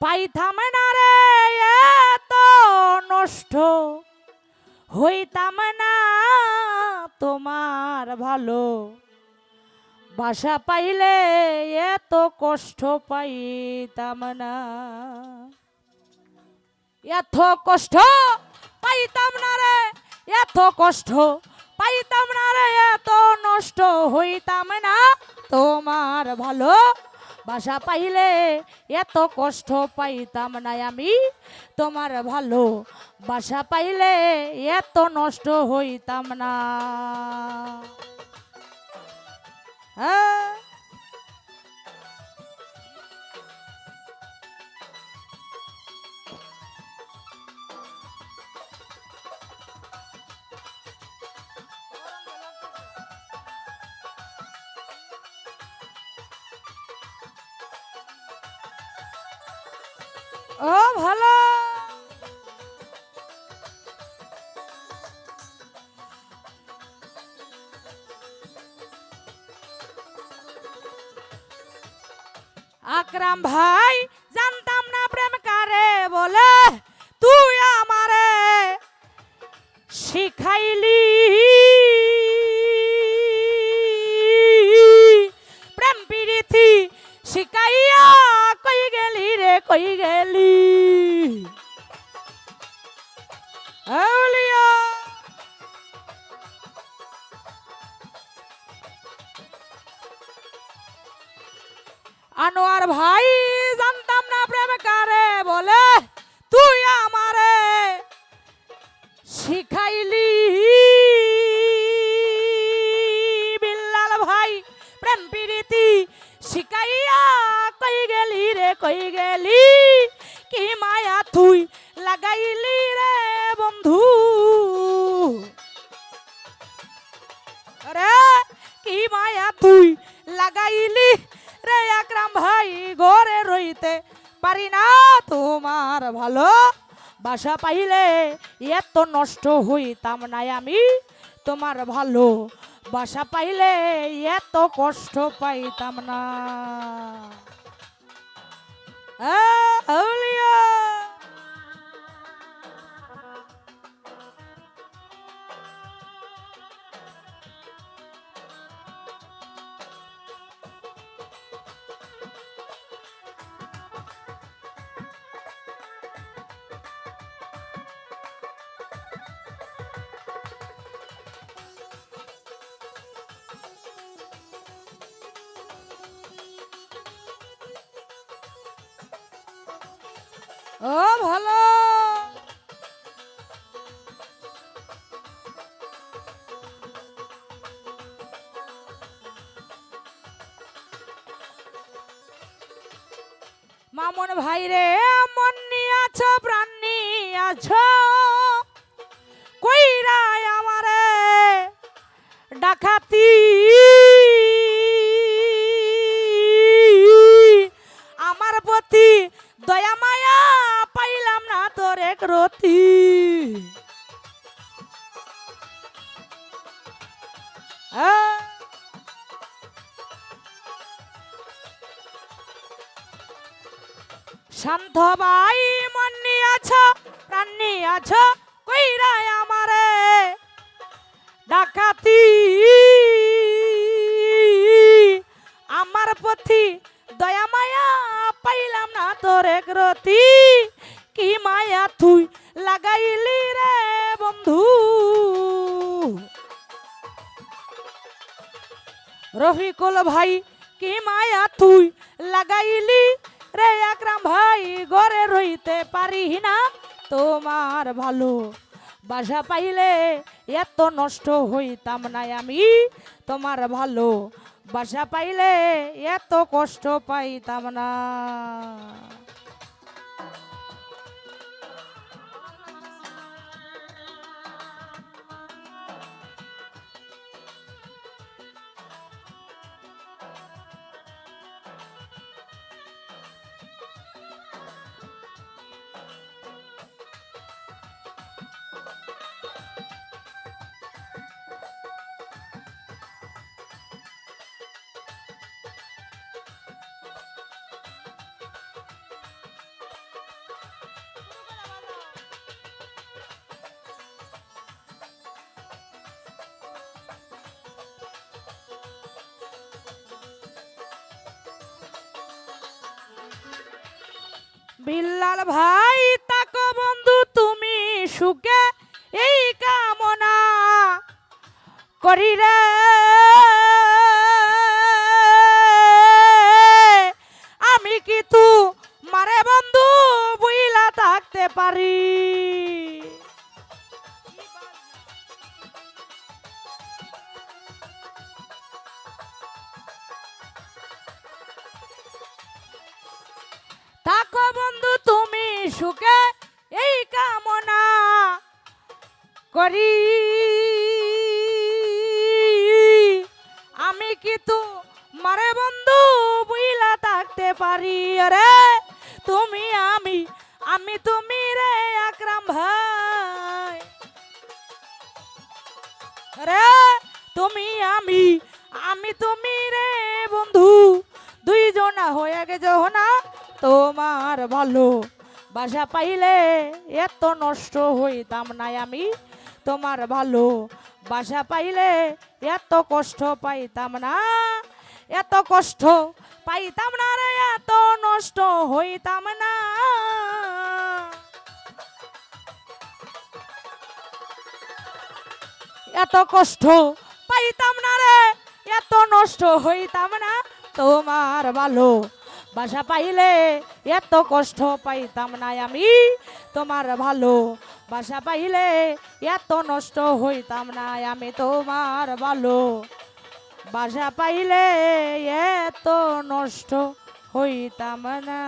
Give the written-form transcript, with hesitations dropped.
পাইতাম না রে এত নষ্ট হইতাম না তোমার ভালো বাসা পাইলে এত কষ্ট পাইতাম না এত কষ্ট পাইতাম না রে এত কষ্ট পাইতাম না রে এত নষ্ট হইতাম না তোমার ভালো বাসা পাইলে এত কষ্ট পাইতাম না আমি তোমার ভালো বাসা পাইলে এত নষ্ট হইতাম না হ্যাঁ ও ভালো আকরাম ভাই জানতাম না প্রেম কারে বলে তুই আমারে শিখাইলি প্রেম প্রীতি শিখাইয়া কই গেলি রে কই গেলি আউলিয়া আনোয়ার ভাই জানতাম না প্রেম কারে বলে তুই আমারে শিখাইলি বিল্লাল ভাই প্রেম প্রীতি শিখাইয়া কই গেলি রে কই গেলি কি মায়া তুই লাগাইলি রে বন্ধু রে কি মায়া তুই লাগাইলি রে আকরাম ভাই ঘরে রইতে পারি না তোমার ভালো বাসা পাইলে এত নষ্ট হইতাম না আমি তোমার ভালো বাসা পাইলে এত কষ্ট পাইতাম না আউলিয়া ও ভালো মামন ভাই রে মন নিয়াছ প্রাণ নিয়াছ কইরা আমারে ডাকাতি আমার প্রতি দয়া মায়া পাইলাম না তোর এক রতি শান্ত ভাই মন নিয়াছ প্রাণ নিয়াছ কইরা আমারে ডাকাতি আমার প্রতি দয়া মায়া পাইলাম না তোর এক রতি কি মায়া তুই লাগাইলি রে বন্ধু রফিকুল ভাই কি মায়া তুই লাগাইলি রে আকরাম ভাই ঘরে রইতে পারি না তোমার ভালো বাসা পাইলে এত নষ্ট হইতাম না আমি তোমার ভালো বাসা পাইলে এত কষ্ট পাইতাম না বিল্লাল ভাই তাকো বন্ধু তুমি সুখে এই কামনা করি রে আমি কি তু মারে বন্ধু বুইলা থাকতে পারি তাকো বন্ধু তুমি সুখে এই কামনা করি আমি কি তু মারে বন্ধু বুইলা থাকতে পারি রে তুমি আমি তুমি রে আকরাম ভাই রে তুমি আমি তুমি রে বন্ধু দুইজনা হয়ে গেছে না তোমার ভালো বাসা পাইলে এত নষ্ট হইতাম না আমি তোমার ভালো বাসা পাইলে এত কষ্ট পাইতাম না এত কষ্ট পাইতাম না রে এত নষ্ট হইতাম না এত কষ্ট পাইতাম না রে এত নষ্ট হইতাম না তোমার ভালো বাসা পাইলে এত কষ্ট পাইতাম না আমি তোমার ভালো বাসা পাইলে এত নষ্ট হইতাম না আমি তোমার ভালো বাসা পাইলে এত নষ্ট হইতাম না